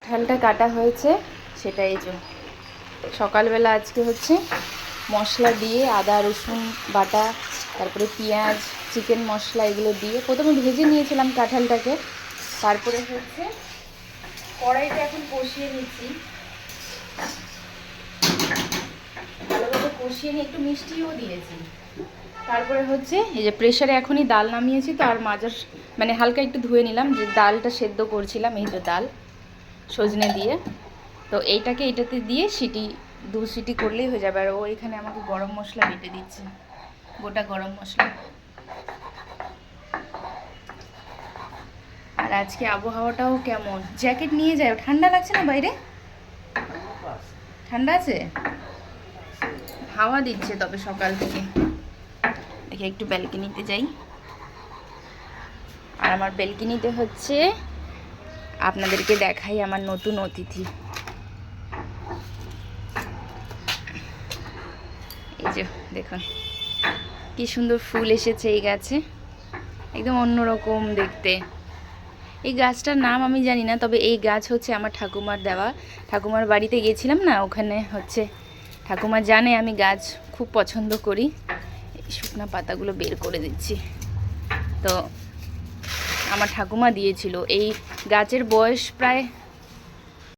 কাঁঠালটা কাটা হয়েছে, সেটা এই যে সকালবেলা আজকে হচ্ছে মশলা দিয়ে আদা রসুন বাটা, তারপরে পেঁয়াজ, চিকেন মশলা এগুলো দিয়ে প্রথমে ভেজে নিয়েছিলাম কাঁঠালটাকে। তারপরে হচ্ছে কড়াইটা এখন কষিয়ে নিচ্ছি, ভালোভাবে কষিয়ে নিয়ে একটু মিষ্টিও দিয়েছি। তারপরে হচ্ছে এই যে প্রেশারে এখনই ডাল নামিয়েছি, তো আর মাজার মানে হালকা একটু ধুয়ে নিলাম, যে ডালটা সেদ্ধ করছিলাম, এই যে ডাল সজনে দিয়ে। তো এইটাকে এটাতে দিয়ে সিটি 2 সিটি করলেই হয়ে যাবে। আর ও এখানে আমাকে গরম মশলা বেটে দিচ্ছে, গোটা গরম মশলা। আর আজকে আবহাওয়াটাও কেমন, জ্যাকেট নিয়ে যাও, ঠান্ডা লাগছে না বাইরে? ঠান্ডা আছে, হাওয়া দিচ্ছে তবে সকাল থেকে। দেখি একটু ব্যালকনিতে যাই। আর আমার ব্যালকনিতে হচ্ছে আপনাদেরকে দেখাই আমার নতুন অতিথি। এই যে দেখুন কি সুন্দর ফুল এসেছে এই গাছে, একদম অন্যরকম দেখতে। এই গাছটার নাম আমি জানি না, তবে এই গাছ হচ্ছে আমার ঠাকুমার দেওয়া। ঠাকুমার বাড়িতে গেছিলাম না, ওখানে হচ্ছে ঠাকুমা জানে আমি গাছ খুব পছন্দ করি। এই শুকনো পাতাগুলো বের করে দিচ্ছি। তো আমার ঠাকুমা দিয়েছিল। এই গাছের বয়স প্রায়